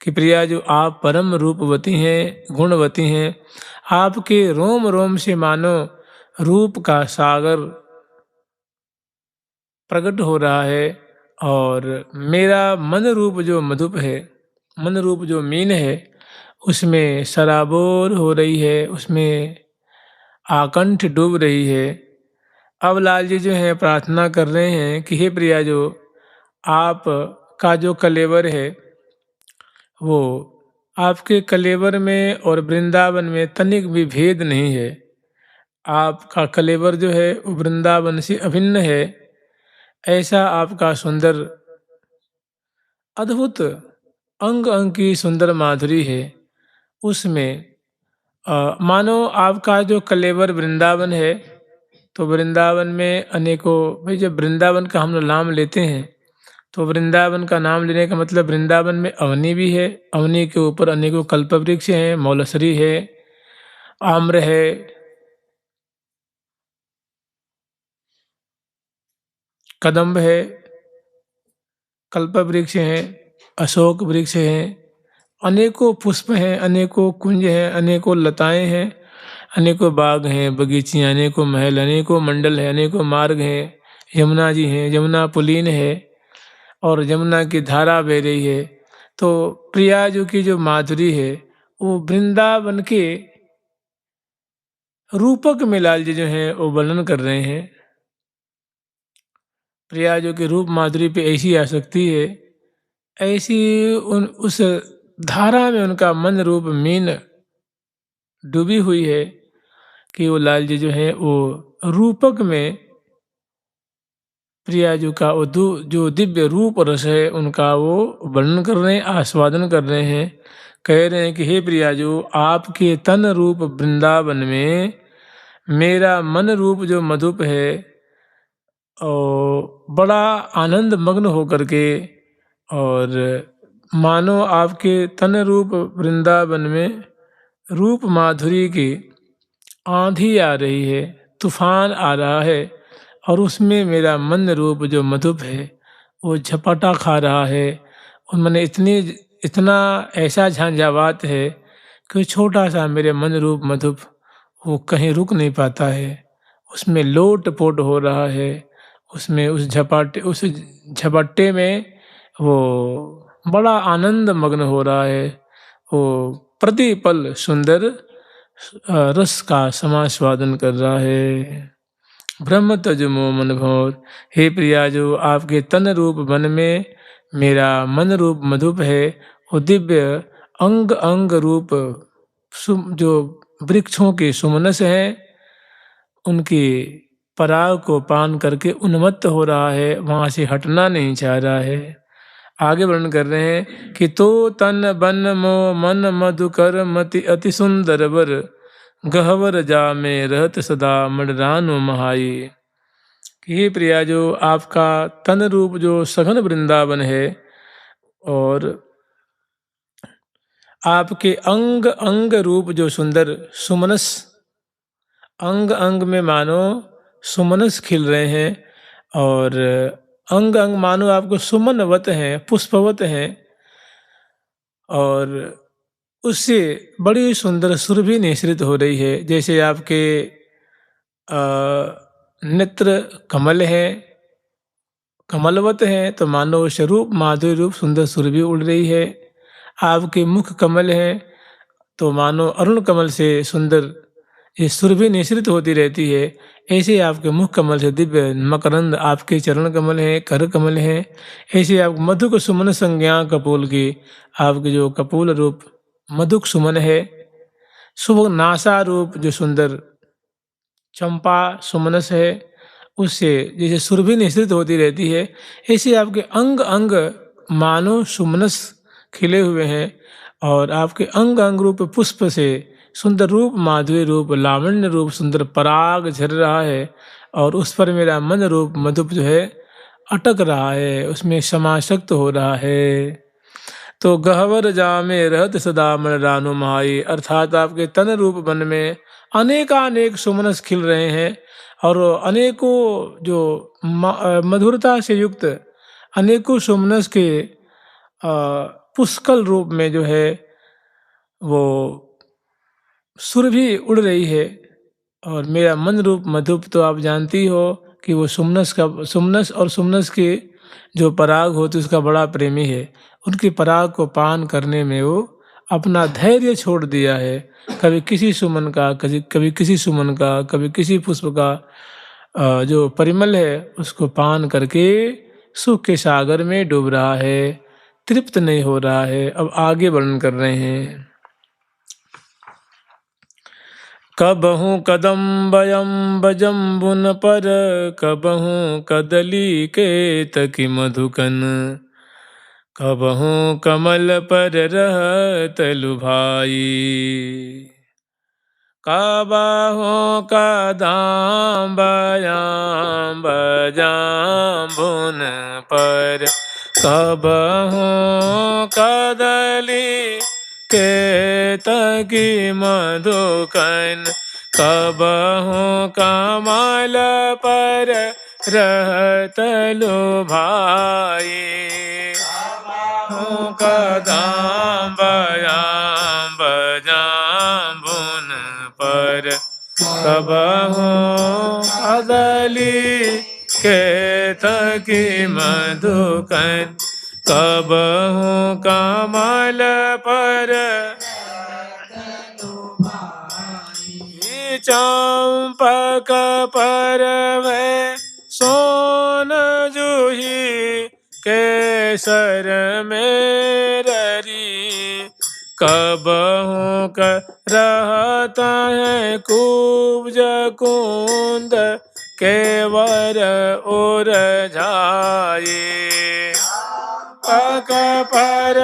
कि प्रिया जो आप परम रूपवती हैं, गुणवती हैं। आपके रोम रोम से मानो रूप का सागर प्रकट हो रहा है। और मेरा मन रूप जो मधुप है, मन रूप जो मीन है, उसमें सराबोर हो रही है, उसमें आकंठ डूब रही है। अब लाल जी जो है प्रार्थना कर रहे हैं कि हे प्रिया जो आप का जो कलेवर है, वो आपके कलेवर में और वृंदावन में तनिक भी भेद नहीं है। आपका कलेवर जो है वो वृंदावन से अभिन्न है। ऐसा आपका सुंदर अद्भुत अंग अंग की सुंदर माधुरी है। उसमें मानो आपका जो कलेवर वृंदावन है, तो वृंदावन में अनेकों, भाई जब वृंदावन का हम लोग नाम लेते हैं तो वृंदावन का नाम लेने का मतलब वृंदावन में अवनी भी है। अवनी के ऊपर अनेकों कल्प वृक्ष हैं, मौलसरी है, आम्र है, कदम्ब है, कल्प वृक्ष हैं, अशोक वृक्ष हैं, अनेकों पुष्प हैं, अनेकों कुंज हैं, अनेकों लताएं हैं, अनेकों बाग हैं, बगीचियाँ, अनेकों महल, अनेकों मंडल हैं, अनेकों मार्ग हैं। यमुना जी हैं, यमुना पुलीन है और यमुना की धारा बह रही है। तो प्रियाजू की जो माधुरी है वो वृंदावन के रूपक में लाल जी जो हैं वो वर्णन कर रहे हैं। प्रियाजू की रूप माधुरी पे ऐसी आसक्ति है, ऐसी उस धारा में उनका मन रूप मीन डूबी हुई है कि वो लाल जी जो है वो रूपक में प्रियाजू का वो जो दिव्य रूप रस है उनका वो वर्णन कर रहे हैं, आस्वादन कर रहे हैं। कह रहे हैं कि हे प्रियाजू आपके तन रूप वृंदावन में मेरा मन रूप जो मधुप है और बड़ा आनंद मग्न होकर के, और मानो आपके तन रूप वृंदावन में रूप माधुरी की आंधी आ रही है, तूफान आ रहा है, और उसमें मेरा मन रूप जो मधुप है वो झपटा खा रहा है। मैंने इतना ऐसा झंझावात है कि छोटा सा मेरे मन रूप मधुप वो कहीं रुक नहीं पाता है, उसमें लोट पोट हो रहा है, उसमें उस झपट्टे में वो बड़ा आनंद मग्न हो रहा है। वो प्रतिपल सुंदर रस का समास्वादन कर रहा है। ब्रह्म तज मो मन भोर, हे प्रिया जो आपके तन रूप वन में मेरा मन रूप मधुप है, वो दिव्य अंग अंग रूप जो वृक्षों के सुमनस हैं उनकी पराग को पान करके उन्मत्त हो रहा है, वहाँ से हटना नहीं चाह रहा है। आगे वर्णन कर रहे हैं कि तो तन बन मो मन मधुकर मति अति सुंदर वर, गहवर जा में रहत सदा मडरानो महाई। कि हे प्रिया जो आपका तन रूप जो सघन वृंदावन है और आपके अंग अंग रूप जो सुंदर सुमनस, अंग अंग में मानो सुमनस खिल रहे हैं, और अंग अंग मानो आपको सुमनवत हैं, पुष्पवत हैं, और उससे बड़ी सुंदर सुरभि निःसृत हो रही है। जैसे आपके नेत्र कमल है, कमलवत है, तो मानो स्वरूप माधुर्य रूप सुंदर सुरभि उड़ रही है। आपके मुख कमल है तो मानो अरुण कमल से सुंदर ये सुरभि निःसृत होती रहती है। ऐसे आपके मुख कमल से दिव्य मकरंद, आपके चरण कमल हैं, कर कमल हैं। ऐसे आप मधुक सुमन संज्ञा कपूल की, आपके जो कपूल रूप मधुक सुमन है, शुभ नासा रूप जो सुंदर चंपा सुमनस है, उससे जैसे सुरभि निःसृत होती रहती है, ऐसे आपके अंग अंग मानो सुमनस खिले हुए हैं, और आपके अंग अंग रूप पुष्प से सुंदर रूप माधुर्य रूप लावण्य रूप सुंदर पराग झर रहा है, और उस पर मेरा मन रूप मधुप जो है अटक रहा है, उसमें समासक्त हो रहा है। तो गहवर जा में रहत सदा मन रानो माई, अर्थात आपके तन रूप वन में अनेकानेक सुमनस खिल रहे हैं, और अनेकों जो मधुरता से युक्त अनेकों सुमनस के पुष्कल रूप में जो है वो सुरभि उड़ रही है। और मेरा मन रूप मधुप तो आप जानती हो कि वो सुमनस और सुमनस के जो पराग होते उसका बड़ा प्रेमी है। उनकी पराग को पान करने में वो अपना धैर्य छोड़ दिया है। कभी किसी सुमन का, कभी किसी सुमन का, कभी किसी पुष्प का जो परिमल है उसको पान करके सुख के सागर में डूब रहा है, तृप्त नहीं हो रहा है। अब आगे वर्णन कर रहे हैं। कबहू कदम्बयम्ब जम्बुन पर, कबहू कदली के तकी मधुकन, कबहू कमल पर रहत लुभाई, कबहू कदम्बयम्ब जम्बुन पर, कबहू कदली के तकी मधुकन, कबहू कमल पर रहत लुभाई, कदम्बयम्ब जम्बुन पर, कबहू कदली के तकी मधुकन, कबहू कमल पर चंपक पर में सोन जूही, केसर में ररी, कबहू रहता है कुब्ज कुंद केवर उरझाए, पक पर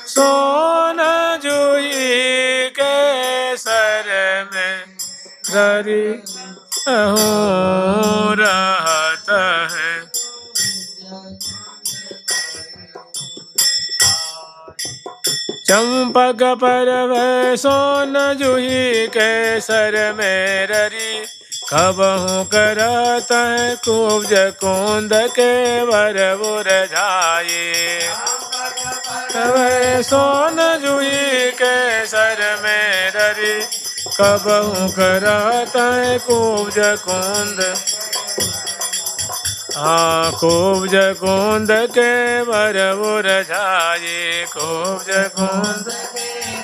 सोन जूही, केसर में ररी रहत है। चंपक पर सोन जूही, केसर में ररी, कबहू करत है कुब्ज कुंद के वर उरझाए, सोन जूही केसर में ररी, कबहू करत है कुब्ज कुंद, कुब्ज कुंद के वर उरझाए, कुब्ज कुंद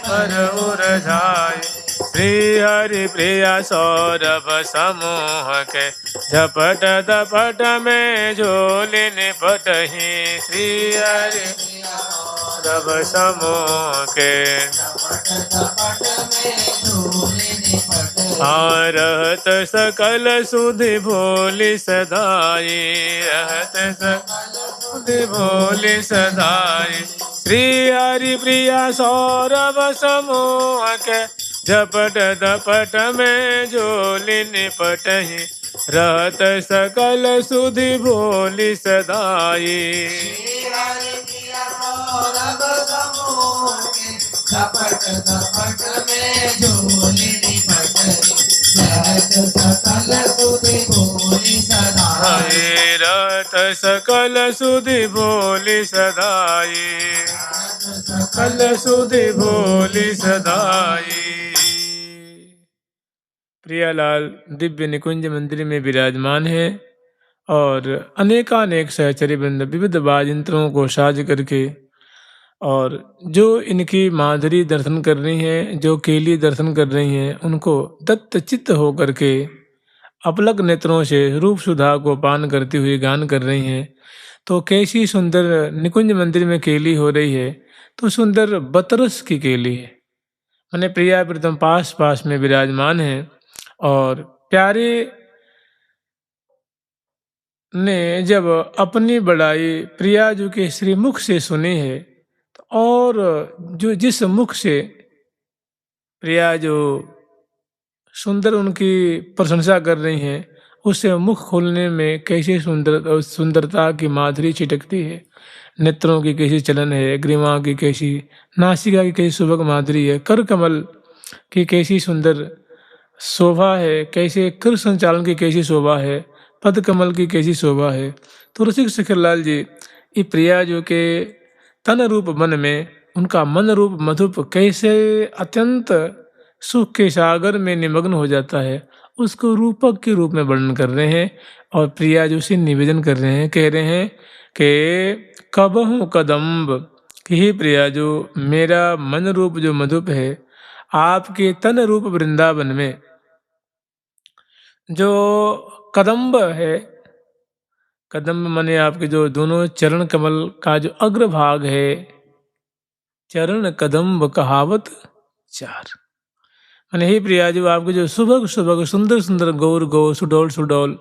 वर उरझाए। श्री हरि प्रिया सौरभ समूह के, झपट दपट में झोली निपटही, श्री हरि सौरभ समूह के, रहत सकल सुधि भोली सदाई, रहत सकल सुधि भोली सदाई। श्री हरि प्रिया सौरभ समूह के, झपट दपट में झोली निपटही, रहत सकल सुधि भोली सदाई। झपट दपट में झोली निपटही, रहत सकल सुधि भोली सदाई, रहत सकल सुधि भोली सदाई, सकल सुधि भोली सदाई। प्रियालाल दिव्य निकुंज मंदिर में विराजमान है और अनेकानेक सहचरी वृंद विविध वाजयंत्रों को साज करके और जो इनकी माधुरी दर्शन कर रही हैं, जो केली दर्शन कर रही हैं, उनको दत्तचित्त हो करके अपलक नेत्रों से रूप सुधा को पान करती हुई गान कर रही हैं। तो कैसी सुंदर निकुंज मंदिर में केली हो रही है, तो सुंदर बतरस की केली है। मैंने प्रिया प्रीतम पास पास में विराजमान है और प्यारे ने जब अपनी बड़ाई प्रिया जो के श्रीमुख से सुनी है, और जो जिस मुख से प्रिया जो सुंदर उनकी प्रशंसा कर रही हैं, उससे मुख खोलने में कैसी सुंदरता की माधुरी छिटकती है, नेत्रों की कैसी चलन है, ग्रीवा की कैसी, नासिका की कैसी सुबक माधुरी है, कर कमल की कैसी सुंदर शोभा है, कैसे कर संचालन की कैसी शोभा है, पद कमल की कैसी शोभा है। तो रसिक शिखरलाल जी, ये प्रिया जो के तन रूप मन में उनका मन रूप मधुप कैसे अत्यंत सुख के सागर में निमग्न हो जाता है, उसको रूपक के रूप में वर्णन कर रहे हैं। और प्रिया जो से निवेदन कर रहे हैं, कह रहे हैं कि कबहू कदम्ब, कि हे प्रिया जो मेरा मन रूप जो मधुप है, आपके तन रूप वृंदावन में जो कदम्ब है, कदम्ब माने आपके जो दोनों चरण कमल का जो अग्रभाग है, चरण कदम्ब कहावत चार, माने हे प्रिया जो आपके जो सुबह सुबह सुंदर सुंदर गौर गौ सुडोल सुडोल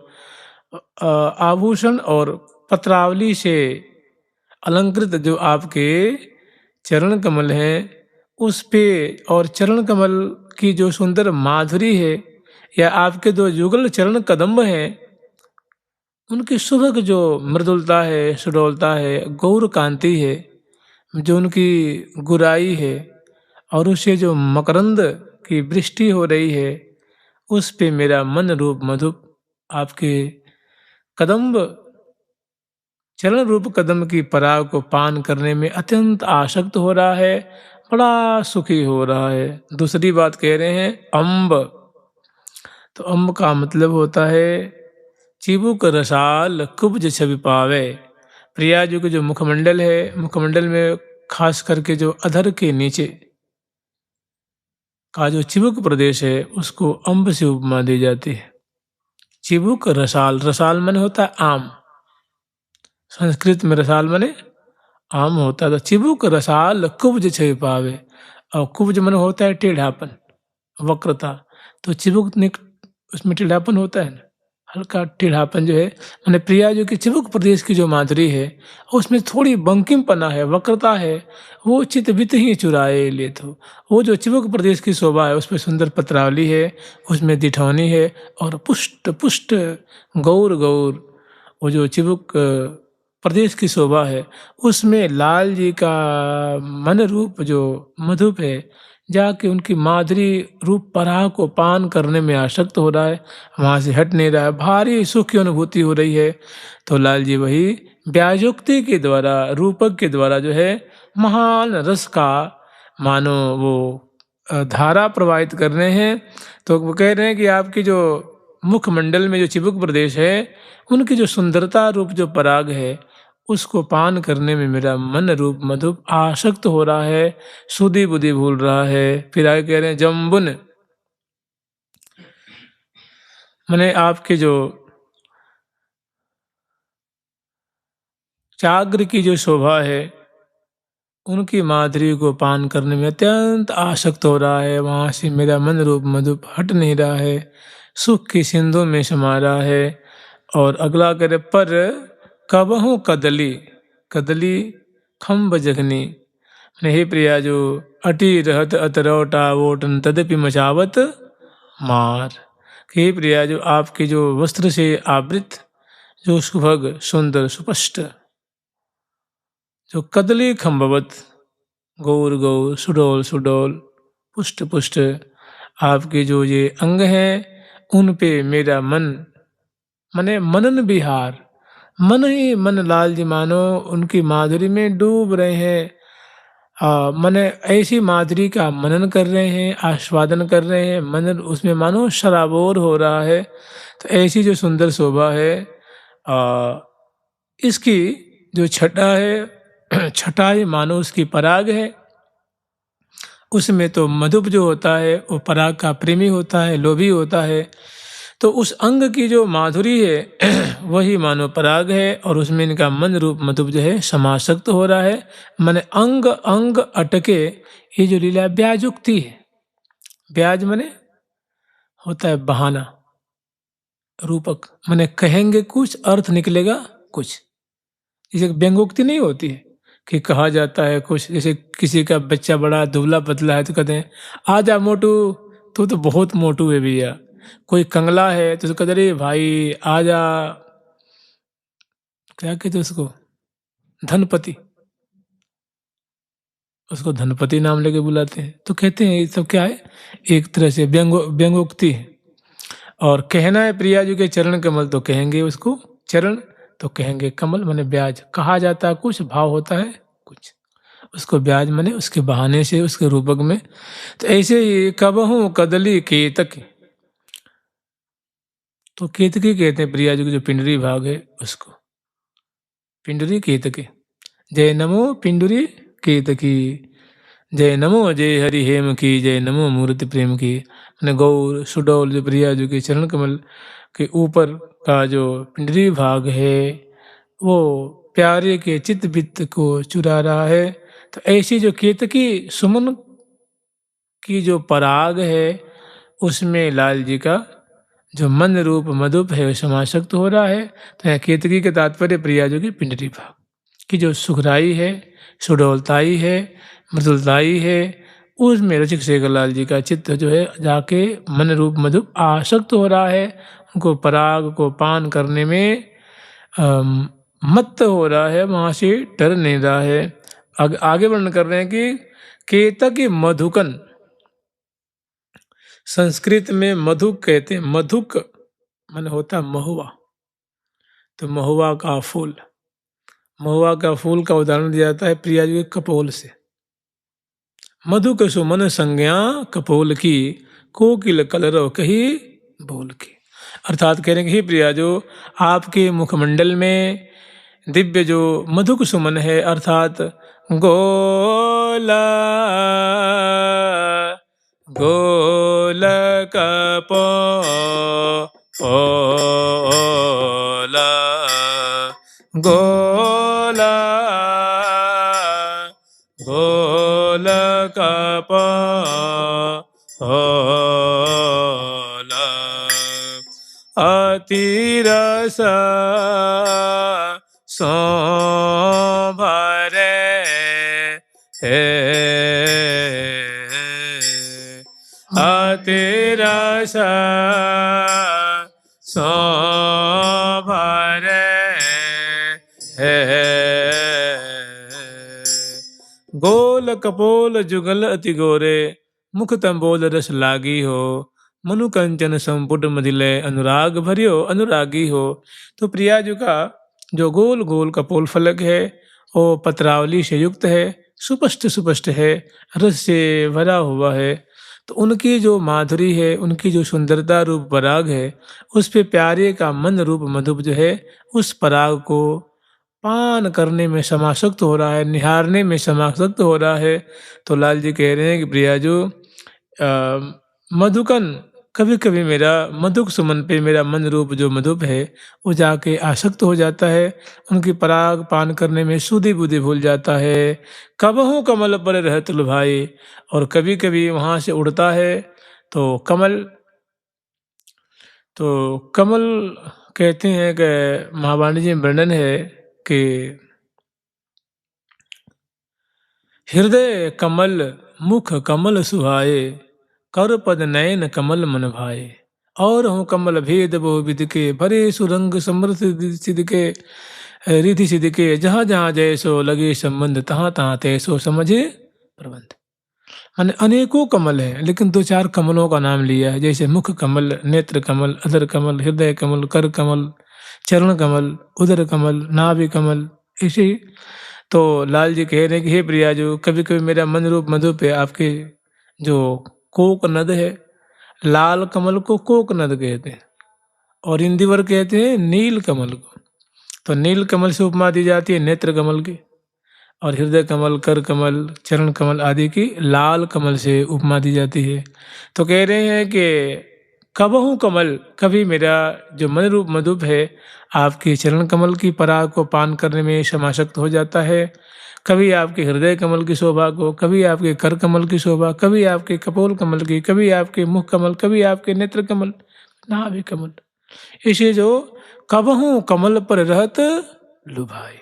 आभूषण और पत्रावली से अलंकृत जो आपके चरण कमल हैं, उस पे और चरण कमल की जो सुंदर माधुरी है, या आपके जो युगल चरण कदम्ब हैं, उनकी सुबह जो मृदुलता है, सुडोलता है, गौर कांति है, जो उनकी गुराई है, और उससे जो मकरंद की वृष्टि हो रही है, उस पे मेरा मन रूप मधुप आपके कदम्ब चरण रूप कदम की पराग को पान करने में अत्यंत आसक्त हो रहा है, बड़ा सुखी हो रहा है। दूसरी बात कह रहे हैं अम्ब, तो अम्ब का मतलब होता है चिबुक रसाल कुब्ज छवि पावे। प्रिया जी के जो मुखमंडल है, मुखमंडल में खास करके जो अधर के नीचे का जो चिबुक प्रदेश है, उसको अम्ब से उपमा दी जाती है। चिबुक रसाल, रसाल मन होता है आम, संस्कृत में रसाल मने आम होता है। तो चिबुक रसाल कुब्ज छवि पावे, और कुब्ज मन होता है टेढ़ापन, वक्रता, तो चिबुक उसमें टेढ़ापन होता है ना, हल्का टेढ़ापन जो है, मैंने प्रिया जो कि चिबुक प्रदेश की जो माधुरी है, उसमें थोड़ी बंकिमपना है, वक्रता है, वो चितवित ही चुराए ले। तो वो जो चिबुक प्रदेश की शोभा है, उसमें सुंदर पत्रावली है, उसमें दिठौनी है, और पुष्ट पुष्ट गौर गौर, वो जो चिबुक प्रदेश की शोभा है, उसमें लाल जी का मन रूप जो मधुप है, जाके उनकी माधुरी रूप पराग को पान करने में आसक्त हो रहा है, वहाँ से हट नहीं रहा है, भारी सुख की अनुभूति हो रही है। तो लाल जी वही व्याजोक्ति के द्वारा, रूपक के द्वारा जो है महान रस का मानो वो धारा प्रवाहित कर रहे हैं। तो वो कह रहे हैं कि आपकी जो मुखमंडल में जो चिबुक प्रदेश है, उनकी जो सुंदरता रूप जो पराग है, उसको पान करने में मेरा मन रूप मधुप आसक्त हो रहा है, सुधि बुद्धि भूल रहा है। फिर आगे कह रहे हैं जम्बुन, मैंने आपके जो चाग्र की जो शोभा है, उनकी माधुरी को पान करने में अत्यंत आसक्त हो रहा है, वहाँ से मेरा मन रूप मधुप हट नहीं रहा है, सुख की सिंधु में समा रहा है। और अगला करे पर कबहू कदली, कदली खम्ब जगनी, हे प्रिया जो अटी रहत अतरौटा वोटन तदपि मचावत मार, हे प्रिया जो आपके जो वस्त्र से आवृत जो सुभग सुंदर सुपष्ट जो कदली खम्बवत, गौर गौर सुडोल सुडोल पुष्ट पुष्ट आपके जो ये अंग हैं, उन पे मेरा मन मने मनन विहार, मन ही मन लाल जी मानो उनकी माधुरी में डूब रहे हैं। मने ऐसी माधुरी का मनन कर रहे हैं, आस्वादन कर रहे हैं, मन उसमें मानो शराबोर हो रहा है। तो ऐसी जो सुंदर शोभा है, इसकी जो छटा है, छटाई मानो उसकी पराग है, उसमें तो मधुप जो होता है वो पराग का प्रेमी होता है, लोभी होता है। तो उस अंग की जो माधुरी है वही मानो पराग है, और उसमें इनका मन रूप मधुप जो है समासक्त हो रहा है। माने अंग अंग अटके, ये जो लीला ब्याजुक्ति है, ब्याज माने होता है बहाना, रूपक माने कहेंगे कुछ अर्थ निकलेगा कुछ, जैसे व्यंगोक्ति नहीं होती है कि कहा जाता है कुछ, जैसे किसी का बच्चा बड़ा दुबला पतला है तो कहते हैं आजा मोटू, तू तो बहुत मोटू है भैया। कोई कंगला है तो कहते अरे भाई आजा, क्या कहते उसको, धनपति, उसको धनपति नाम लेके बुलाते हैं। तो कहते हैं ये सब क्या है, एक तरह से व्यंगोक्ति है। और कहना है प्रिया जी के चरण कमल, तो कहेंगे उसको चरण, तो कहेंगे कमल, माने ब्याज, कहा जाता है कुछ, भाव होता है कुछ। उसको ब्याज माने उसके बहाने से, उसके रूपक में। तो ऐसे ही कबहू कदली केतकी, तो केतकी कहते हैं प्रिया जी को जो पिंडरी भाग है उसको, पिंडरी केतकी। जय नमो पिंडरी केतकी, जय नमो जय हरि हेम की, जय नमो मूर्ति प्रेम की। मैंने गौर सुडौल जो प्रिया जी के चरण कमल के ऊपर का जो पिंडरी भाग है वो प्यारे के चित्त वित्त को चुरा रहा है। तो ऐसी जो केतकी सुमन की जो पराग है उसमें लाल जी का जो मन रूप मधुप है समासक्त हो रहा है। तो यहाँ केतकी के तात्पर्य प्रिया जी की पिंडरी भाग की जो सुखराई है, सुडौलताई है, मृदुलताई है, उसमें रसिक शेखर लाल जी का चित्त जो है जाके मन रूप मधुप आसक्त हो रहा है। उनको पराग को पान करने में मत्त हो रहा है, वहाँ से डर नहीं रहा है। आगे वर्णन कर रहे हैं कि केतकी मधुकन, संस्कृत में मधुक कहते हैं, मधुक मन होता है महुआ, तो महुआ का फूल, महुआ का फूल का उदाहरण दिया जाता है प्रिया जी के कपोल से। मधुक सुमन संज्ञा कपोल की, कोकिल कलरव कही बोल की। अर्थात कह रहे हैं कि प्रिया जो आपके मुखमंडल में दिव्य जो मधुक सुमन है, अर्थात गोला गोल कपो ओला गोला गोल कपो ओला अतिरस सो भरे अतिरस सो भरे गोल कपोल जुगल अति गोरे, मुख तंबोल रस लागी हो, मनु कंचन संपुट मदिले अनुराग भरियो अनुरागी हो। तो प्रिया जी का जो गोल गोल कपोल फलक है वो पत्रावली से युक्त है, सुपष्ट सुपष्ट है, रस से भरा हुआ है। तो उनकी जो माधुरी है, उनकी जो सुंदरता रूप पराग है, उस पे प्यारे का मन रूप मधुप जो है उस पराग को पान करने में समासक्त हो रहा है, निहारने में समासक्त हो रहा है। तो लाल जी कह रहे हैं कि प्रिया जो मधुकन, कभी कभी मेरा मधुक सुमन पे मेरा मन रूप जो मधुप है वो जाके आसक्त हो जाता है, उनकी पराग पान करने में सुधि बुद्धि भूल जाता है। कबहू कमल पर रहत लुभाए, और कभी कभी वहाँ से उड़ता है तो कमल, तो कमल कहते हैं कि महावाणी जी में वर्णन है कि हृदय कमल मुख कमल सुहाए, कर पद नयन कमल मन भाए। और हूँ कमल भेद बहु विध के, भरे सुरंग समृत सिद्ध के रिधि सिद्ध के, जहाँ जहाँ जैसो लगे संबंध, तहाँ तहाँ तैसो समझे प्रबंध। माने अनेकों कमल हैं, लेकिन दो चार कमलों का नाम लिया है, जैसे मुख कमल, नेत्र कमल, अधर कमल, हृदय कमल, कर कमल, चरण कमल, उदर कमल, नाभि कमल, ऐसे ही। तो लाल जी कह रहे हैं कि हे प्रिया जो कभी कभी मेरा मन रूप मधु पे आपके जो कोक नद है, लाल कमल को कोक नद कहते हैं और इंदिवर कहते हैं नील कमल को। तो नील कमल से उपमा दी जाती है नेत्र कमल की, और हृदय कमल, कर कमल, चरण कमल आदि की लाल कमल से उपमा दी जाती है। तो कह रहे हैं कि कबहू कमल, कभी मेरा जो मन रूप मधुप है आपके चरण कमल की पराग को पान करने में समासक्त हो जाता है, कभी आपके हृदय कमल की शोभा को, कभी आपके कर कमल की शोभा, कभी आपके कपोल कमल की, कभी आपके मुख कमल, कभी आपके नेत्र कमल, नाभि कमल, इसे जो कबहू कमल पर रहत लुभाए।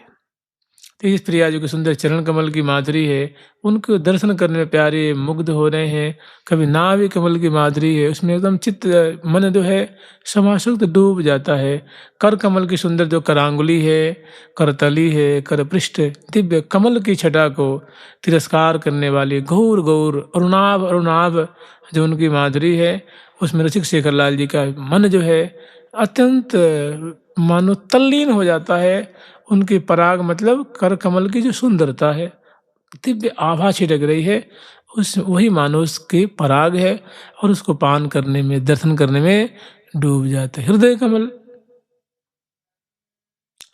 तो इस प्रिया जी के सुंदर चरण कमल की माधुरी है, उनको दर्शन करने में प्यारे मुग्ध हो रहे हैं। कभी नाभि कमल की माधुरी है, उसमें एकदम चित्त मन जो है समासक्त डूब जाता है। कर कमल की सुंदर जो करांगुली है, करतली है, कर पृष्ठ, दिव्य कमल की छटा को तिरस्कार करने वाली घोर घोर अरुणाभ अरुणाभ जो उनकी माधुरी है, उसमें रसिक शेखर लाल जी का मन जो है अत्यंत मानो तल्लीन हो जाता है। उनकी पराग मतलब कर कमल की जो सुंदरता है, दिव्य आभा छिटक रही है, उस वही मानो उसके पराग है और उसको पान करने में, दर्शन करने में डूब जाते। हृदय कमल,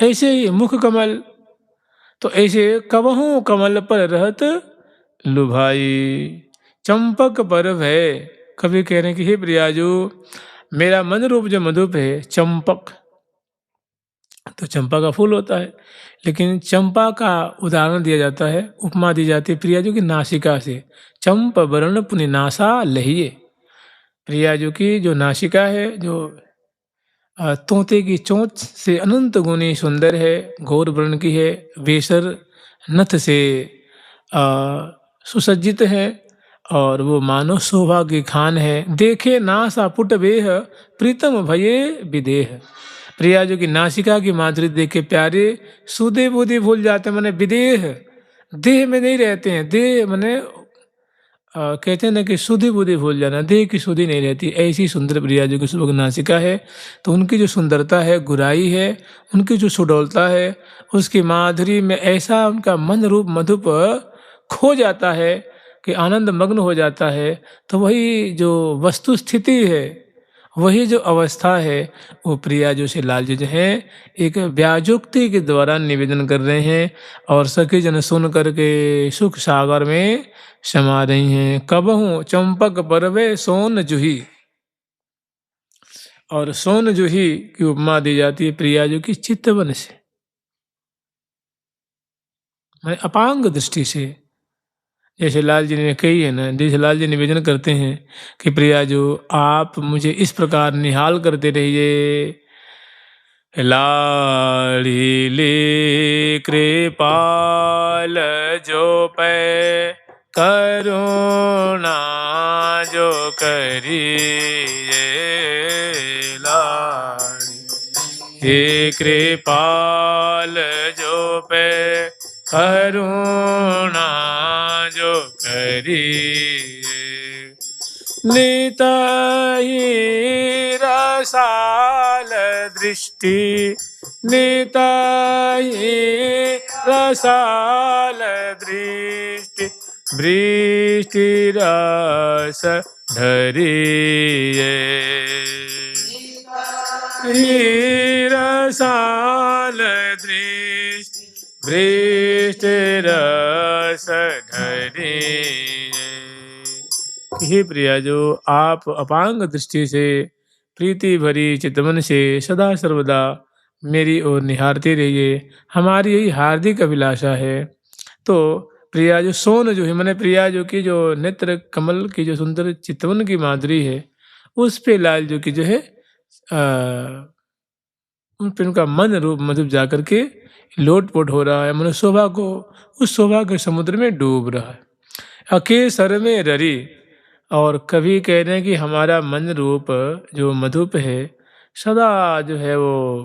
ऐसे ही मुख कमल, तो ऐसे कबहू कमल पर रहत लुभाई। चंपक पर भय, कवि कह रहे हैं कि हे प्रियाजू, मेरा मन रूप जो मधुप है चंपक, तो चंपा का फूल होता है, लेकिन चंपा का उदाहरण दिया जाता है, उपमा दी जाती है प्रियाजू की नासिका से। चंप वर्ण पुनि नासा लहिए, प्रियाजू की जो नासिका है, जो तोते की चोंच से अनंत गुनी सुंदर है, गौर वर्ण की है, वेसर नथ से अ, सुसज्जित है, और वो मानो शोभा की खान है। देखे नासा पुट वेह, प्रीतम भये विदेह, प्रियाजू की नासिका की माधुरी देख के प्यारे सुधे बुद्धि भूल जाते हैं, माने विदेह, देह में नहीं रहते हैं। देह माने कहते हैं ना कि सुधि बुद्धि भूल जाना, देह की सुधि नहीं रहती, ऐसी सुंदर प्रियाजू की सुबह नासिका है। तो उनकी जो सुंदरता है, गुराई है, उनकी जो सुडौलता है, उसकी माधुरी में ऐसा उनका मन रूप मधुप खो जाता है कि आनंद मग्न हो जाता है। तो वही जो वस्तु स्थिति है, वही जो अवस्था है, वो प्रियाजू से लालजू जो है एक व्याजुक्ति के द्वारा निवेदन कर रहे हैं, और सखी जन सुन करके सुख सागर में समा रही हैं। कबहू चंपक परवे सोन जूही, और सोन जूही की उपमा दी जाती है प्रियाजू की चित्तवन से, मैं अपांग दृष्टि से। जैसे लाल जी ने कही है ना, जैसे लाल जी निवेदन करते हैं कि प्रियाजू आप मुझे इस प्रकार निहाल करते रहिए। लाड़ी ले कृपाल जो पै, करुणा जो करिए। लाड़ी हे कृपाल जो पे, करुणा जो करिए। निताई रसाल दृष्टि, निताई रसाल दृष्टि, वृष्टि रस धरिए। रसाल दृष्टि, वृष्टि रस धरिए। हे प्रिया, जो आप अपांग दृष्टि से, प्रीति भरी चितवन से सदा सर्वदा मेरी ओर निहारते रहिए, हमारी यही हार्दिक अभिलाषा है। तो प्रिया जो सोन जो है, मैंने प्रिया जो की जो नेत्र कमल की जो सुंदर चितवन की माधुरी है, उस पे लाल जो की जो है उन पे उनका मन रूप मधुप जाकर के लोटपोट हो रहा है, मन शोभा को, उस शोभा के समुद्र में डूब रहा है। अके सर में ररी, और कभी कह रहे हैं कि हमारा मन रूप जो मधुप है, सदा जो है वो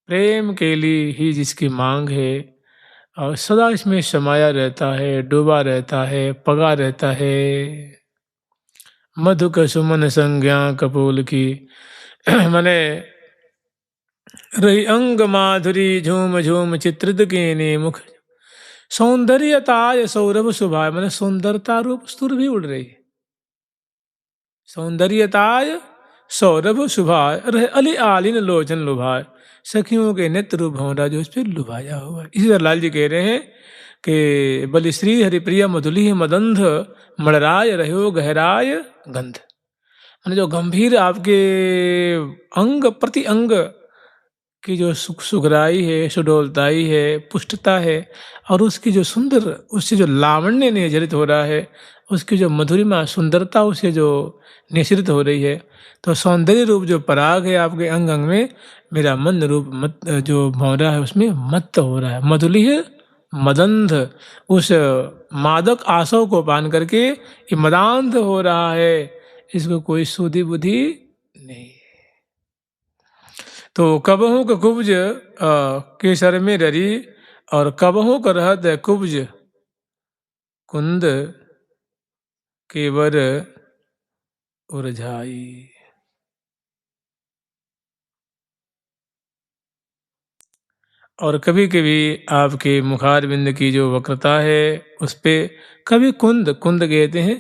प्रेम के लिए ही जिसकी मांग है, और सदा इसमें समाया रहता है, डूबा रहता है, पगा रहता है। मधुक सुमन संज्ञा कपूल की माने रही अंग माधुरी झूम झूम चित्रित के मुख, सौंदर्यताय सौरभ सुभाय, मैंने सुंदरता रूप स्तुर भी उड़ रही है। सौंदर्यताय सौरभ सुभाय, रहे अली आलिन लोचन लुभाय, सखियों के नेत्र रूप भंवरा जो इस पर लुभाया हुआ है। इसी तरह लाल जी कह रहे हैं कि बलि श्री हरिप्रिय मधुली मदंध, मणराय रहो गहराय गंध, मैंने जो गंभीर आपके अंग प्रति अंग की जो सुघराई है, सुडौलताई है, पुष्टता है, और उसकी जो सुंदर, उससे जो लावण्य निर्जरित हो रहा है, उसकी जो मधुरिमा सुंदरता उसे जो निश्रित हो रही है, तो सौंदर्य रूप जो पराग है आपके अंग अंग में, मेरा मन रूप मत जो भंवरा है उसमें मत्त हो रहा है। मधुलिह मदंध, उस मादक आसव को पान करके ये मदांध हो रहा है, इसको कोई सुधि बुद्धि नहीं। तो कबहू का कुब्ज के सर में ररी, और कबहू का रहत कुब्ज कुंद केवर उरझाई। और कभी कभी आपके मुखारबिंद की जो वक्रता है उस पे कभी कुंद कुंद कहते हैं।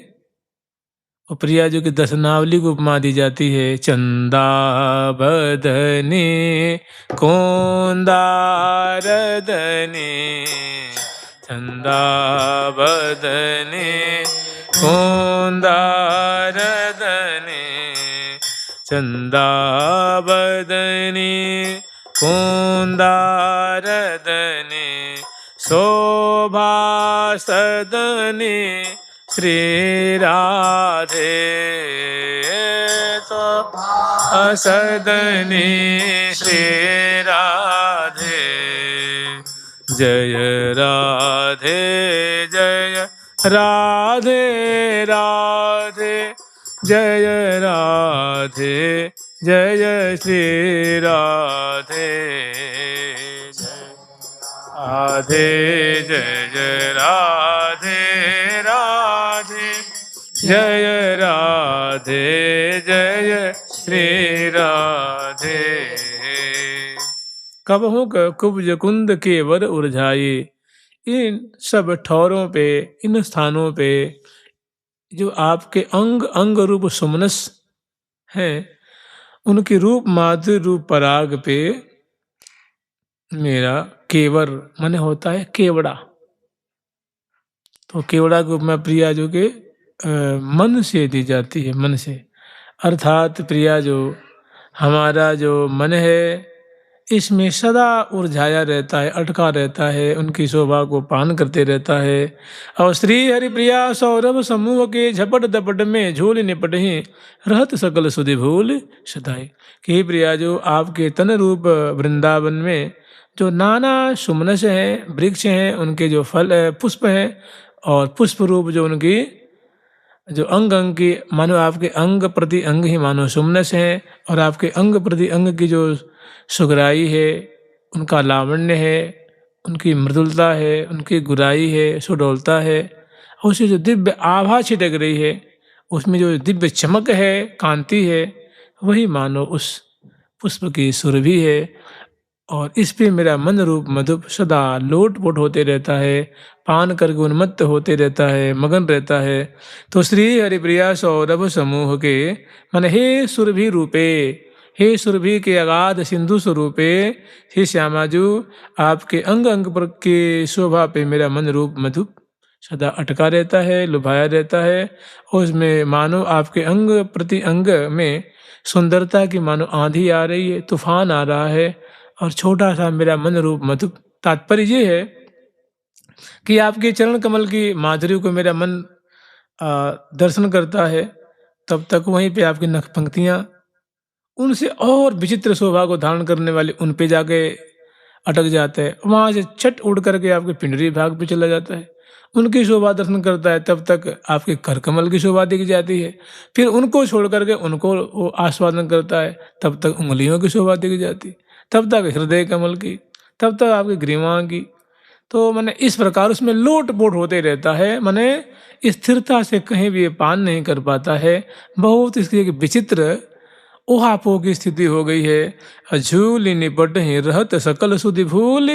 और प्रिया जो की दशनावली को उपमा दी जाती है, चंदा बदने कोंदारदने, चंदा बदने कोंदारदने, चंदा बदने कोंदारदने, शोभा सदने श्री राधे, तो असदने श्री राधे, जय राधे जय राधे राधे, जय राधे जय श्री राधे, राधे जय जय राधे राधे, जय राधे जय श्री राधे। कबहू कुब्ज कुंद के वर उर्झाए, इन सब ठौरों पे, इन स्थानों पे जो आपके अंग अंग रूप सुमनस हैं, उनके रूप माधुर्य रूप पराग पे मेरा केवर माने होता है केवड़ा। तो केवड़ा को उपमा प्रिया जो के मन से दी जाती है, मन से, अर्थात प्रिया जो हमारा जो मन है इसमें सदा उलझाया रहता है, अटका रहता है, उनकी शोभा को पान करते रहता है। और श्री हरिप्रिया सौरभ समूह के झपट दपट में झूल निपट ही रहत सकल सुधि भूल सदाई। कि प्रिया जो आपके तन रूप वृंदावन में जो नाना सुमनस हैं, वृक्ष हैं, उनके जो फल पुष्प हैं, और पुष्प रूप जो उनकी जो अंग अंग की मानो आपके अंग प्रति अंग ही मानो सुमनस हैं, और आपके अंग प्रति अंग की जो सुगराई है, उनका लावण्य है, उनकी मृदुलता है, उनकी गुराई है, सुडौलता है, और उसकी जो दिव्य आभा छिटक रही है, उसमें जो दिव्य चमक है, कांति है, वही मानो उस पुष्प की सुरभि है। और इस पे मेरा मन रूप मधुप सदा लोटपोट होते रहता है, पान करके उन्मत्त होते रहता है, मगन रहता है। तो श्री हरिप्रिया सौरभ समूह के मन हे सुरभि रूपे, हे सुरभि के अगाध सिंधु स्वरूपे, हे श्यामाजू आपके अंग अंग पर के शोभा पे मेरा मन रूप मधुप सदा अटका रहता है, लुभाया रहता है। और उसमें मानो आपके अंग प्रति अंग में सुंदरता की मानो आंधी आ रही है, तूफान आ रहा है, और छोटा सा मेरा मन रूप मधुप। तात्पर्य ये है कि आपके चरण कमल की माधुर्य को मेरा मन दर्शन करता है, तब तक वहीं पे आपकी नख पंक्तियां उनसे और विचित्र शोभा को धारण करने वाले उन पे जाके अटक जाता है, वहां से छट उड़ करके आपके पिंडरी भाग पे चला जाता है, उनकी शोभा दर्शन करता है, तब तक आपके कर कमल की शोभा दिख जाती है, फिर उनको छोड़ करके उनको वो आस्वादन करता है, तब तक उंगलियों की शोभा दिख जाती है, तब तक हृदय कमल की, तब तक आपकी ग्रीवा की। तो मैंने इस प्रकार उसमें लोटपोट होते रहता है, मैंने स्थिरता से कहीं भी पान नहीं कर पाता है। बहुत इसकी एक विचित्र ओहापो की स्थिति हो गई है। झूल निपट ही रहत सकल सुधि भूल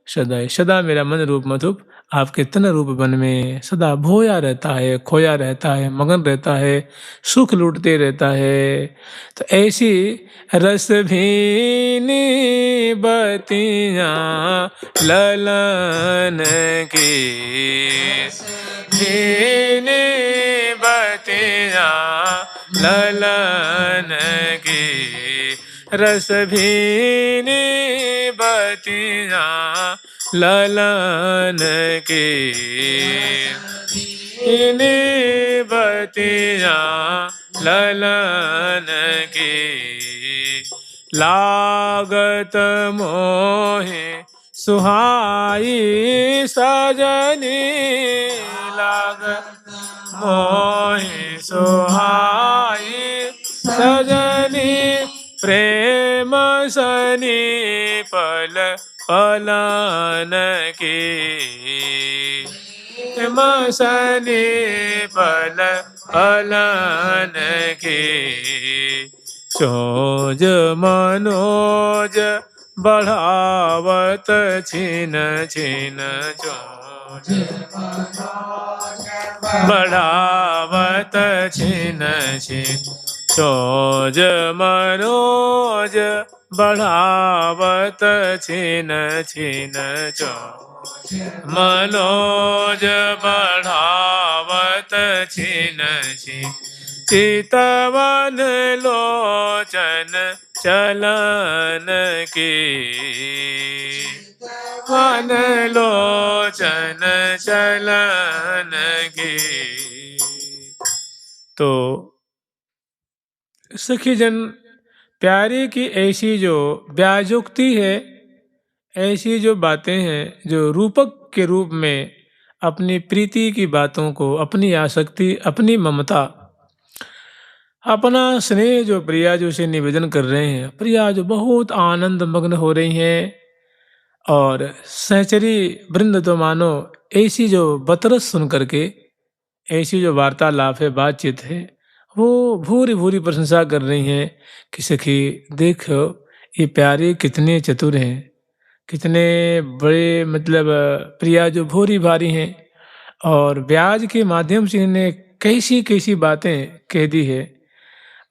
सदा, सदा मेरा मन रूप मधुप आपके तन रूप वन में सदा भोया रहता है, खोया रहता है, मगन रहता है, सुख लूटते रहता है। तो ऐसी रस भीनी बतियाँ ललन की, भीनी बतियाँ ललन की, रस भीनी बतियाँ ललन की, भीनी बतियाँ ललन की, लागत मोहे सुहाई सजनी, लागत मोहे सुहाई सजनी, प्रेम सनी पल पलन की, प्रेम सनी पल पलन की, चोज मनोज बढ़ावत छीन छीन चोज बढ़ावत छीन छीन चोज मनोज बढ़ावत छीन छीन चोज मनोज बढ़ावत छीन छीन चितवन लोचन चलन की वन लोचन चलन की। तो सखीजन प्यारे की ऐसी जो व्याजोक्ति है, ऐसी जो बातें हैं जो रूपक के रूप में अपनी प्रीति की बातों को, अपनी आसक्ति, अपनी ममता, अपना स्नेह जो प्रिया जो से निवेदन कर रहे हैं, प्रिया जो बहुत आनंद मग्न हो रही हैं और सहचरी वृंद तो मानो ऐसी जो बतरस सुन करके, ऐसी जो वार्तालाप है, बातचीत है, वो भूरी भूरी प्रशंसा कर रही हैं कि सखी देखो ये प्यारे कितने चतुर हैं, कितने बड़े, मतलब प्रिया जो भूरी भारी हैं और ब्याज के माध्यम से इन्हें कैसी कैसी बातें कह दी है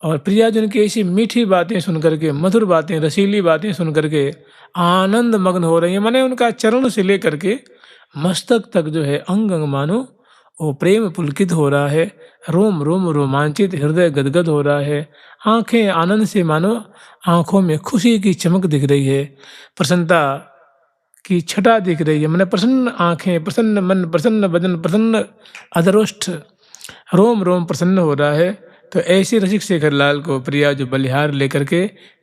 और प्रिया जो उनकी ऐसी मीठी बातें सुन करके, मधुर बातें, रसीली बातें सुन करके आनंद मग्न हो रही है। माने उनका चरण से लेकर के मस्तक तक जो है अंग अंग मानो वो प्रेम पुलकित हो रहा है, रोम रोम रोमांचित, हृदय गदगद हो रहा है, आंखें आनंद से मानो आंखों में खुशी की चमक दिख रही है, प्रसन्नता की छटा दिख रही है। मैंने प्रसन्न आंखें, प्रसन्न मन, प्रसन्न बदन, प्रसन्न अधरोष्ठ, रोम रोम प्रसन्न हो रहा है। तो ऐसे रसिक शेखर लाल को प्रिया जो बलिहार लेकर के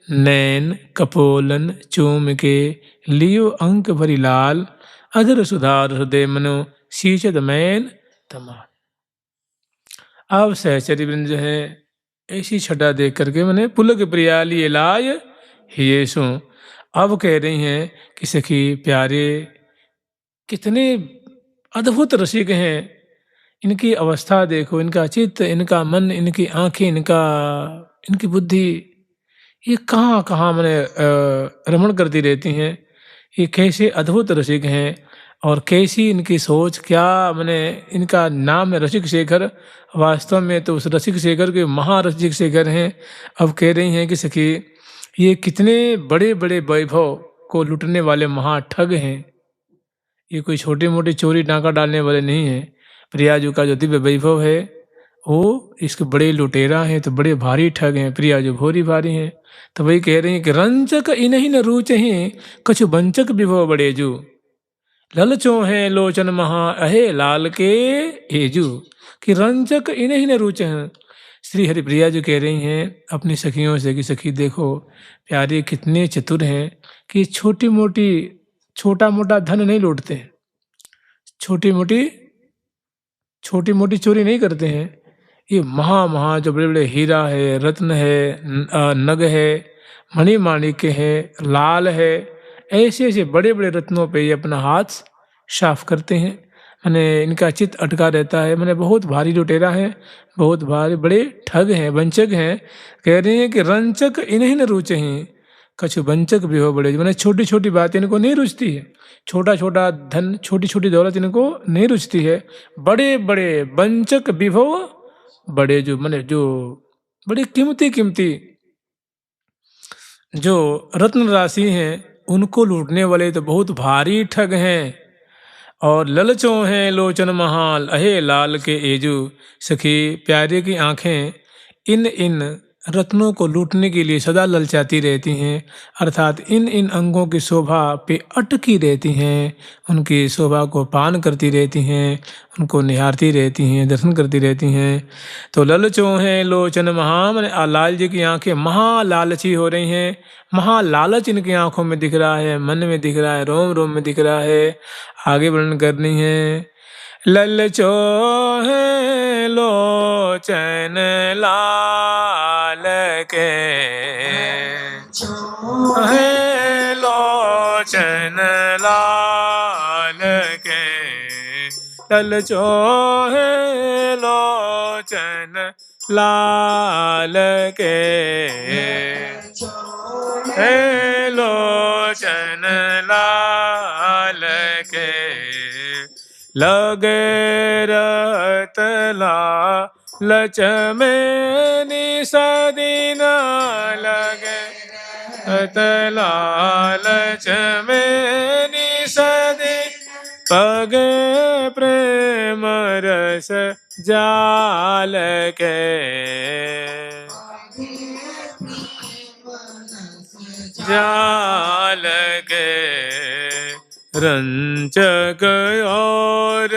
नैन कपोलन चूम के लियो अंक भरी लाल अधर सुधार हृदय मनो शीशद मैन तमा। अब सहचरी वृंद जो है ऐसी छटा देख करके मैंने पुलक प्रिया लिए लाय हियेसु। अब कह रही हैं कि सखी प्यारे कितने अद्भुत रसिक हैं, इनकी अवस्था देखो, इनका चित्त, इनका मन, इनकी आंखें, इनकी बुद्धि, ये कहाँ कहाँ मैंने रमण करती रहती हैं। ये कैसे अद्भुत रसिक हैं और कैसी इनकी सोच, क्या मैंने इनका नाम है रसिक शेखर, वास्तव में तो उस रसिक शेखर के महारसिक शेखर हैं। अब कह रही हैं कि सखी ये कितने बड़े बड़े वैभव को लूटने वाले महाठग हैं, ये कोई छोटी मोटी चोरी डाका डालने वाले नहीं हैं। प्रियाजू का जो दिव्य वैभव है वो इसके बड़े लुटेरा हैं, तो बड़े भारी ठग हैं, प्रियाजू भोरी भारी हैं। तो वही कह रही हैं कि रंचक इन्हीं न रूचहि कछु वंचक विभव बड़े जू ललचो हैं लोचन महा अहे लाल के एजू। कि रंचक इन्हीं न रूचहि, श्री हरिप्रिया जी कह रही हैं अपनी सखियों से कि सखी देखो प्यारे कितने चतुर हैं कि छोटी मोटी, छोटा मोटा धन नहीं लूटते हैं, छोटी मोटी चोरी नहीं करते हैं। ये महा जो बड़े बड़े हीरा है, रत्न है, नग है, मणि माणिक्य है, लाल है, ऐसे ऐसे बड़े बड़े रत्नों पे ये अपना हाथ साफ करते हैं। मैंने इनका चित्त अटका रहता है, मैंने बहुत भारी लुटेरा है, बहुत भारी बड़े ठग हैं, वंचक हैं। कह रहे हैं कि रंचक इन्हीं न रुचे हैं कछु वंचक भी हो बड़े। मैंने छोटी छोटी बात इनको नहीं रुचती है, छोटा छोटा धन, छोटी छोटी दौलत इनको नहीं रुचती है। बड़े बड़े वंचक विभव बड़े, जो मैंने जो बड़े कीमती कीमती जो रत्न राशि हैं उनको लूटने वाले तो बहुत भारी ठग हैं। और ललचो हैं लोचन महाल अहे लाल के एजू। सखी प्यारे की आंखें इन रत्नों को लूटने के लिए सदा ललचाती रहती हैं, अर्थात इन अंगों की शोभा पे अटकी रहती हैं, उनकी शोभा को पान करती रहती हैं, उनको निहारती रहती हैं, दर्शन करती रहती हैं। तो ललचो हैं लोचन महा, मैंने लाल जी की आंखें महालालची हो रही हैं, महालालच इनकी आंखों में दिख रहा है, मन में दिख रहा है, रोम रोम में दिख रहा है। आगे वर्णन करनी है। ललचो है लोचन लाल के है लोचन लाल के, ललचो है लोचन लाल के, है लोचन लाल के लगे रत लालच में निसदिन लगे रत लालच में निसदिन पगे प्रेम रस जाल के जाल के रंचक और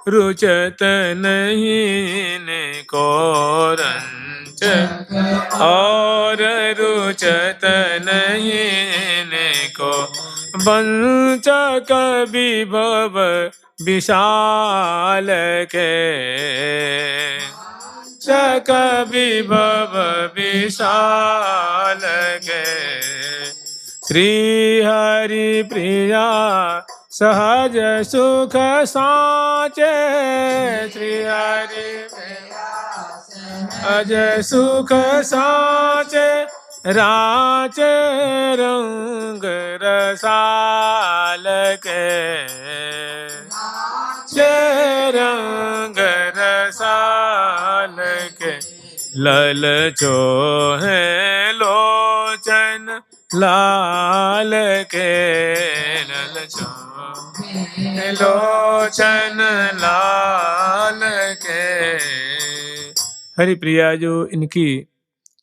रुचत नहीं को रंचक और रुचत नहीं को वंचक विभव विशाल के चक विभव विशाल के श्री हरि प्रिया सहज सुख साचे श्री हरि प्रिया सहज सुख साचे राचे रंग रसाल के रंग रसाल के ललचो है लोचन लाल के ललचो है लोचन लाल के। हरि प्रिया जो इनकी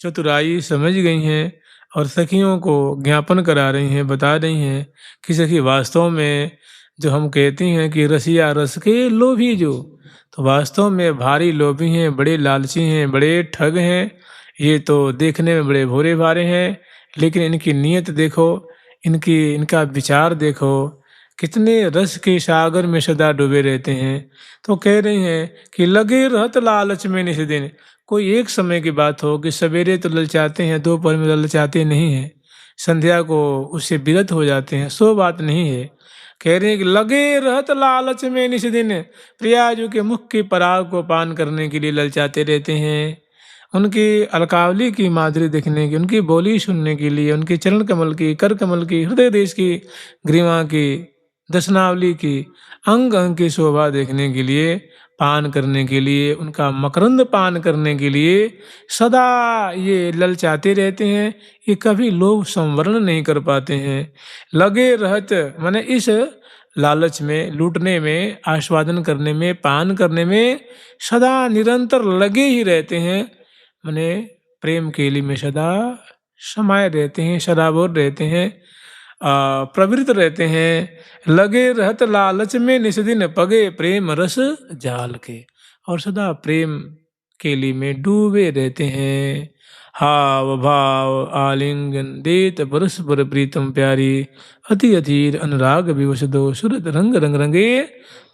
चतुराई समझ गई हैं और सखियों को ज्ञापन करा रही हैं, बता रही हैं कि सखी वास्तव में जो हम कहती हैं कि रसिया रस के लोभी जो, तो वास्तव में भारी लोभी हैं, बड़े लालची हैं, बड़े ठग हैं। ये तो देखने में बड़े भोरे भारे हैं, लेकिन इनकी नीयत देखो, इनका विचार देखो, कितने रस के सागर में सदा डूबे रहते हैं। तो कह रही हैं कि लगे रहत लालच में निस दिन। कोई एक समय की बात हो कि सवेरे तो ललचाते हैं, दोपहर में ललचाते नहीं हैं, संध्या को उससे विरत हो जाते हैं, सो बात नहीं है। कह रहे हैं कि लगे रहत लालच में निस दिन, प्रियाजू के मुख की पराग को पान करने के लिए ललचाते रहते हैं, उनकी अलकावली की माधुरी देखने की, उनकी बोली सुनने के लिए, उनके चरण कमल की, कर कमल की, हृदय देश की, ग्रीवा की, दशनावली की, अंग अंग की शोभा देखने के लिए, पान करने के लिए, उनका मकरंद पान करने के लिए सदा ये ललचाते रहते हैं। ये कभी लोभ संवरण नहीं कर पाते हैं। लगे रहत माने इस लालच में, लूटने में, आस्वादन करने में, पान करने में सदा निरंतर लगे ही रहते हैं। माने प्रेम केली में सदा समाये रहते हैं, सदाबोर रहते हैं, प्रवृत्त रहते हैं। लगे रहत लालच में निस्दिन पगे प्रेम रस जाल के, और सदा प्रेम केली में डूबे रहते हैं। हाव भाव आलिंगन देत परस्पर प्रीतम प्यारी, अति अधीर अनुराग विवश दो सुरत रंग रंग रंगे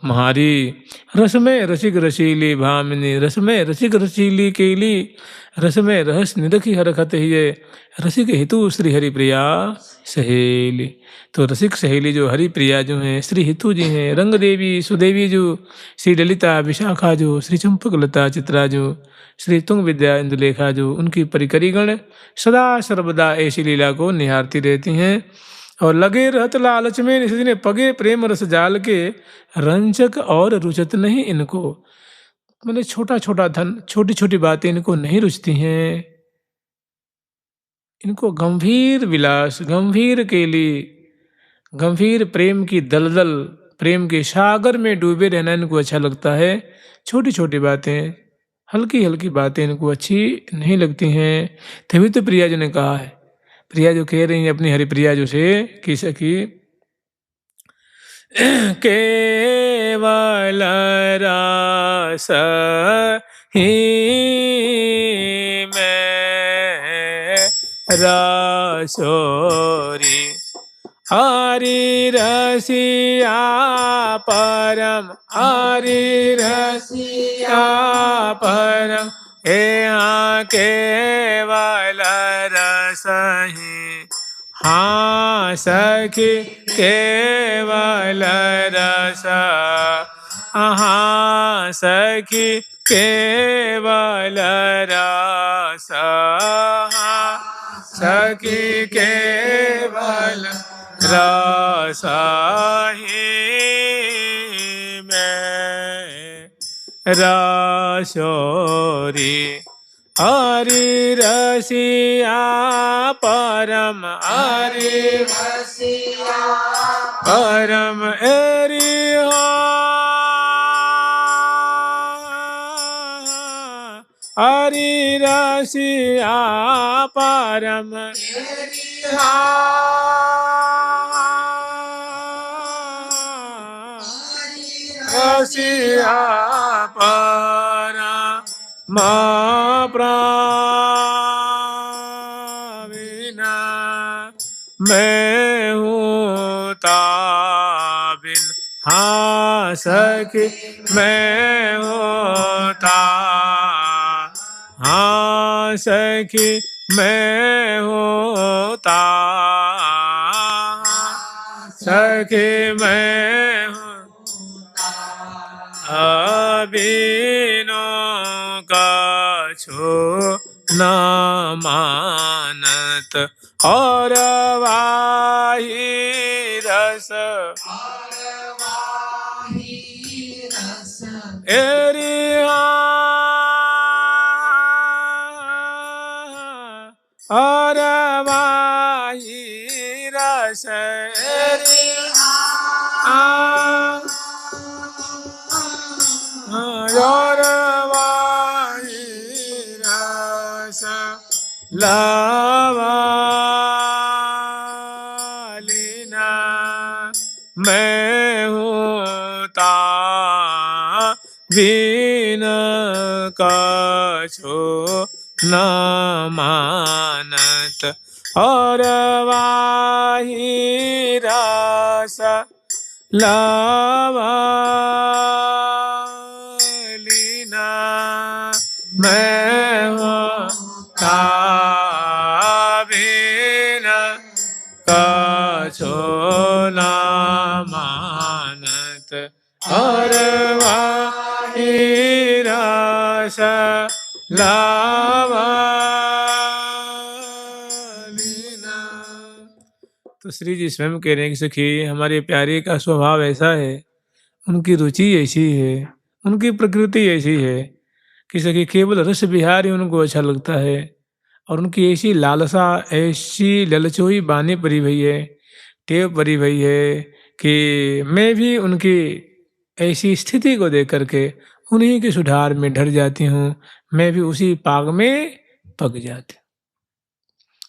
महारी। रसमय रसिक रसीली भामिनी, रसमय रसिक रसीली केली, रसमय रहस निरखी हरखत ही, रसिक हितु श्री हरि प्रिया सहेली। तो रसिक सहेली जो हरि प्रिया जो हैं, श्री हितु जी हैं, रंग देवी सुदेवी जो, श्री ललिता विशाखा जो, श्री चंपक लता चित्रा जो, श्री तुंग विद्या इंदुलेखा जो, उनकी परिकरीगण सदा सर्वदा ऐसी लीला को निहारती रहती हैं। और लगे रहत लालच में निस्दिन पगे प्रेम रस जाल के, रंचक और रुचत नहीं इनको। मतलब छोटा छोटा धन, छोटी छोटी बातें इनको नहीं रुचती हैं। इनको गंभीर विलास, गंभीर केली, गंभीर प्रेम की दलदल, प्रेम के सागर में डूबे रहना इनको अच्छा लगता है। छोटी छोटी बातें, हल्की हल्की बातें इनको अच्छी नहीं लगती हैं। तभी तो प्रिया जी ने कहा है, प्रिया जो कह रही है अपनी हरि प्रिया जो से कि सखी केवल रास ही में रसोरी, हरि रसिया परम, हरि रसिया परम, यहाँ केवल रसहि। हाँ सखी केवल रस, हाँ सखी केवल रस, हाँ सखी केवल रस में रसोरी हरि रसिया परम हरि रसिया परम एरि हरि रसिया परम रसिया परम प्रवीणा मैं हूँ ताबिन हाँ सखी मैं होता हाँ सखी मैं होता सखी मैं होता अबिनो कछु न मानत और वाही रस एरि और वाही रस एरि और वाही रस लवालिना मैं होता बिन कछु न मानत और वाही रस लवालिना मैं होता बिन कछु न मानत और वाही रस लवालिना। तो श्री जी स्वयं कह रहे हैं कि सखी हमारे प्यारे का स्वभाव ऐसा है, उनकी रुचि ऐसी है, उनकी प्रकृति ऐसी है कि सखी केवल रस विहार ही उनको अच्छा लगता है और उनकी ऐसी लालसा ऐसी ललचोई बानी परी भई है, टेव परी भई है कि मैं भी उनकी ऐसी स्थिति को देख करके उन्हीं के सुधार में ढल जाती हूँ, मैं भी उसी पाग में पक जाती हूँ।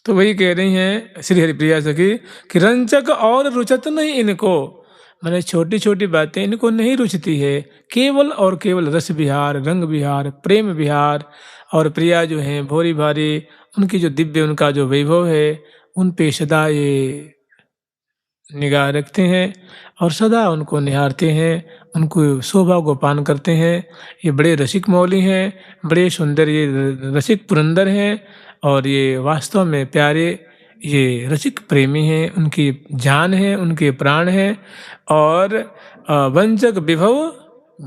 तो वही कह रही हैं श्री हरिप्रिया सखी कि रंचक और रुचत नहीं इनको, मैंने छोटी छोटी बातें इनको नहीं रुचती है, केवल और केवल रस विहार, रंग विहार, प्रेम विहार। और प्रिया जो हैं भोरी भारी, उनकी जो दिव्य उनका जो वैभव है उन पे सदा ये निगाह रखते हैं और सदा उनको निहारते हैं, उनको शोभा को पान करते हैं। ये बड़े रसिक मौली हैं, बड़े सुंदर ये रसिक पुरंदर हैं और ये वास्तव में प्यारे ये रसिक प्रेमी हैं, उनकी जान है, उनके प्राण हैं और वंचक विभव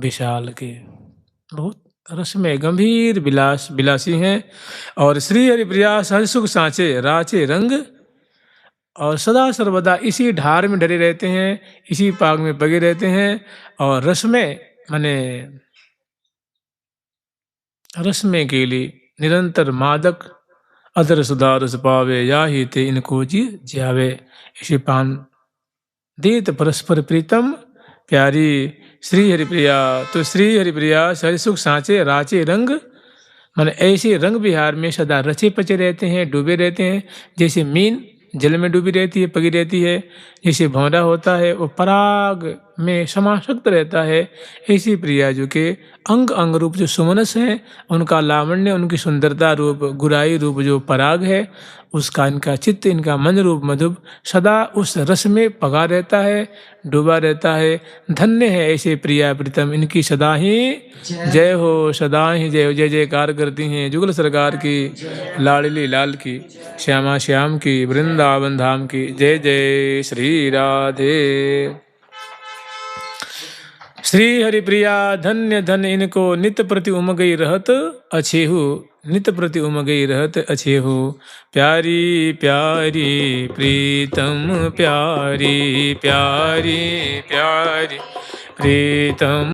विशाल के बहुत रस में गंभीर विलासी हैं। और श्री हरिप्रिया सहज सुख सांचे राचे रंग और सदा सर्वदा इसी ढार में डरे रहते हैं, इसी पाग में पगे रहते हैं और रस में माने रस में के लिए निरंतर मादक अदर सुधा रस पावे या ही ते इनको जी ज्यावे। इसी पान देत परस्पर प्रीतम प्यारी श्री हरिप्रिया। तो श्री हरिप्रिया सहज सुख सांचे राचे रंग माने ऐसे रंग विहार में सदा रचे पचे रहते हैं, डूबे रहते हैं। जैसे मीन जल में डूबी रहती है, पगी रहती है, जैसे भंवरा होता है वो पराग में समासक्त रहता है, ऐसी प्रिया जो के अंग अंग रूप जो सुमनस हैं, उनका लावण्य, उनकी सुंदरता रूप गुराई रूप जो पराग है, उसका इनका चित्त, इनका मन रूप मधुप सदा उस रस में पगा रहता है, डूबा रहता है। धन्य है ऐसे प्रिया प्रीतम, इनकी सदा ही जय हो, सदा ही जय हो। जय जयकार करती हैं जुगल सरकार की, लाडली लाल की, श्यामा श्याम की, वृंदावन धाम की। जय जय श्री राधे। श्री हरिप्रिया धन्य धन्य इनको नित प्रति उमगई रहत अछेहु नित प्रति उमगई रहत अच्छे हो। प्यारी प्यारी प्रीतम प्यारी प्यारी प्यारी प्रीतम